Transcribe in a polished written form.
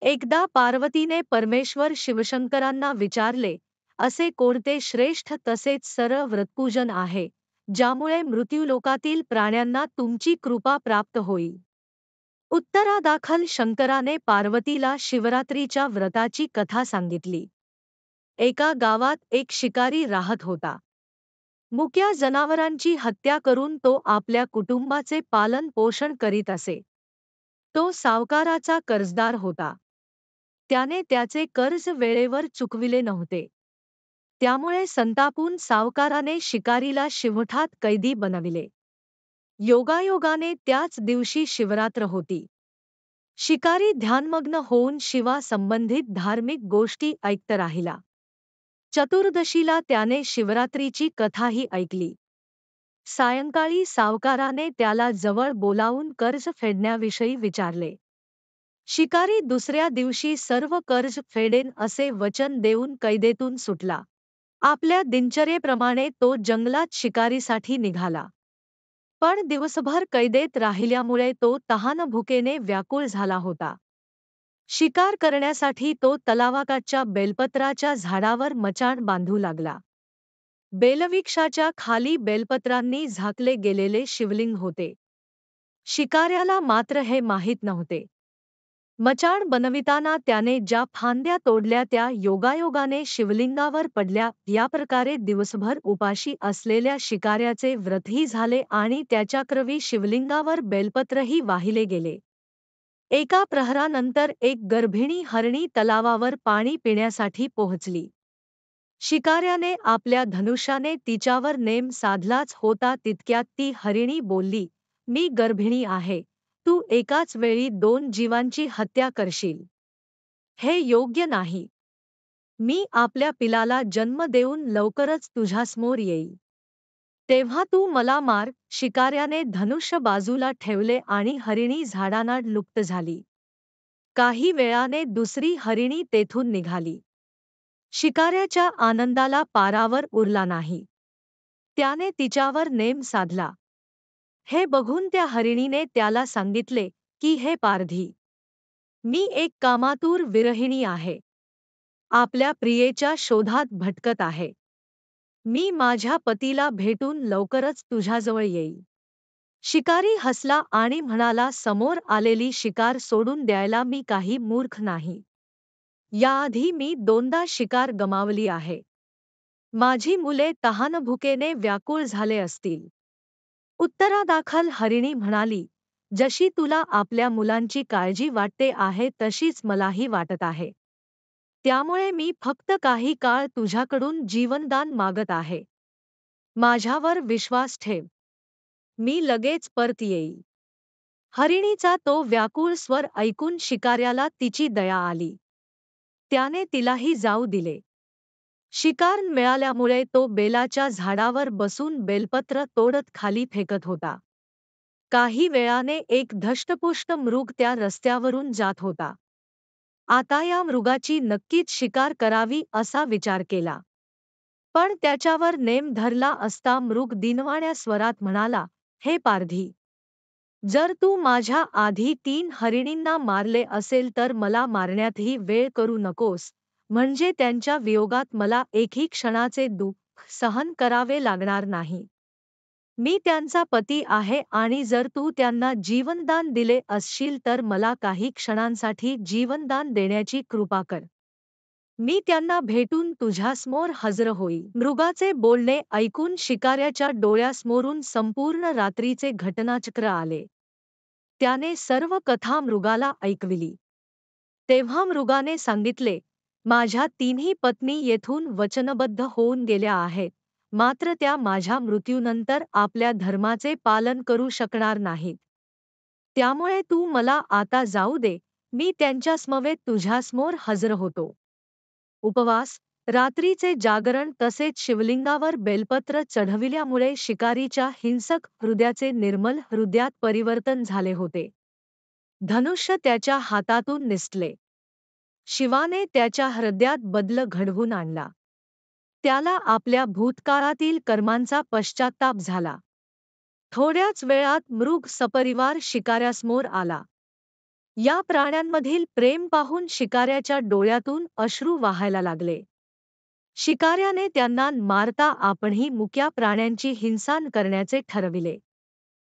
एकदा पार्वतीने परमेश्वर शिवशंकरांना विचारले, असे कोणते श्रेष्ठ तसेच सरळ व्रतपूजन आहे, ज्यामुळे मृत्यूलोकातील प्राण्यांना तुमची कृपा प्राप्त होईल? उत्तरादाखल शंकराने पार्वतीला शिवरात्रीच्या व्रताची कथा सांगितली. एका गावात एक शिकारी राहत होता. मुक्या जनावरांची हत्या करून तो आपल्या कुटुंबाचे पालन पोषण करीत असे. तो सावकाराचा कर्जदार होता. त्याने त्याचे कर्ज वेळेवर चुकविले नव्हते. त्यामुळे संतापून सावकाराने शिकारीला शिवठात कैदी बनविले. योगायोगाने त्याच दिवशी शिवरात्र होती. शिकारी ध्यानमग्न होऊन शिवा संबंधित धार्मिक गोष्टी ऐकत राहिला. चतुर्दशीला त्याने शिवरात्रीची कथाही ऐकली. सायंकाळी सावकाराने त्याला जवळ बोलावून कर्ज फेडण्याविषयी विचारले. शिकारी दुसऱ्या दिवशी सर्व कर्ज फेडेन असे वचन देऊन कैदेतून सुटला. आपल्या दिनचर्येप्रमाणे तो जंगलात शिकारीसाठी निघाला. पण दिवसभर कैदेत राहिल्यामुळे तो तहानभुकेने व्याकुळ झाला होता. शिकार करण्यासाठी तो तलावाकाठच्या बेलपत्राच्या झाडावर मचाण बांधू लागला. बेलवृक्षाच्या खाली बेलपत्रांनी झाकले गेलेले शिवलिंग होते. शिकाऱ्याला मात्र हे माहीत नव्हते. मचाण बनविताना त्याने ज्या फांद्या तोडल्या त्या योगायोगाने शिवलिंगावर पडल्या. याप्रकारे दिवसभर उपाशी असलेल्या शिकाऱ्याचे व्रतही झाले आणि त्याच्याक्रवी शिवलिंगावर बेलपत्रही वाहिले गेले. एका प्रहरानंतर एक गर्भिणी हरणी तलावावर पाणी पिण्यासाठी पोहोचली. शिकाऱ्याने आपल्या धनुष्याने तिच्यावर नेम साधलाच होता तितक्यात ती हरिणी बोलली, मी गर्भिणी आहे. तू एकाच वेळी 2 जीवांची हत्या करशील. हे योग्य नाही. मी आपल्या पिलाला जन्म देऊन लवकरच तुझ्यासमोर येईल. तेव्हा तू मला मार. शिकाऱ्याने धनुष्य बाजूला ठेवले आणि हरिणी झाडानाड लुप्त झाली. काही वेळाने दुसरी हरिणी तेथून निघाली. शिकाऱ्याच्या आनंदाला पारावर उरला नाही. त्याने तिच्यावर नेम साधला. हे बघून त्या हरिणीने त्याला सांगितले की हे पारधी, मी एक कामातूर विरहिणी आहे. आपल्या प्रियेच्या शोधात भटकत आहे. मी माझ्या पतीला भेटून लवकरच तुझ्याजवळ येईल. शिकारी हसला आणि म्हणाला, समोर आलेली शिकार सोडून द्यायला मी काही मूर्ख नाही. याआधी मी 2दा शिकार गमावली आहे. माझी मुले तहानभुकेने व्याकुळ झाले असतील. उत्तरादाखल हरिणी म्हणाली, जशी तुला आपल्या मुलांची काळजी वाटते आहे तशीच मलाही वाटत आहे. त्यामुळे मी फक्त काही काळ तुझ्याकडून जीवनदान मागत आहे. माझ्यावर विश्वास ठेव. मी लगेच परत येईल. हरिणीचा तो व्याकुळ स्वर ऐकून शिकाऱ्याला तिची दया आली. त्याने तिलाही जाऊ दिले. शिकार मिळाल्यामुळे तो बेलाच्या झाडावर बसून बेलपत्र तोडत खाली फेकत होता. काही वेळाने एक धष्टपुष्ट मृग त्या रस्त्यावरून जात होता. आता या मृगाची नक्कीच शिकार करावी असा विचार केला. पण त्याच्यावर नेम धरला असता मृग दिनवाण्या स्वरात म्हणाला, हे पारधी, जर तू माझ्या आधी 3 हरिणींना मारले असेल तर मला मारण्यातही वेळ करू नकोस, म्हणजे त्यांच्या वियोगात मला एकही क्षणाचे दुःख सहन करावे लागणार नाही. मी त्यांचा पती आहे आणि जर तू त्यांना जीवनदान दिले असशील तर मला काही क्षणांसाठी जीवनदान देण्याची कृपा कर. मी त्यांना भेटून तुझ्यासमोर हजर होईल. मृगाचे बोलणे ऐकून शिकाऱ्याच्या डोळ्यासमोरून संपूर्ण रात्रीचे घटनाचक्र आले. त्याने सर्व कथा मृगाला ऐकविली. तेव्हा मृगाने सांगितले, माझ्या 3ही पत्नी येथून वचनबद्ध होऊन गेल्या आहेत, मात्र त्या माझ्या मृत्यूनंतर आपल्या धर्माचे पालन करू शकणार नाहीत. त्यामुळे तू मला आता जाऊ दे, मी त्यांच्यासमवेत तुझ्यासमोर हजर होतो. उपवास, रात्रीचे जागरण तसेच शिवलिंगावर बेलपत्र चढविल्यामुळे शिकारीच्या हिंसक हृदयाचे निर्मल हृदयात परिवर्तन झाले होते. धनुष्य त्याच्या हातातून निसटले. शिवाने त्याच्या हृदयात बदल घडवून आणला. त्याला आपल्या भूतकाळातील कर्मांचा पश्चात्ताप झाला. थोड्याच वेळात मृग सपरिवार शिकाऱ्यासमोर आला. या प्राण्यांमधील प्रेम पाहून शिकाऱ्याच्या डोळ्यातून अश्रू वाहायला लागले. शिकाऱ्याने त्यांना मारता आपणही मुक्या प्राण्यांची हिंसा करण्याचे ठरविले.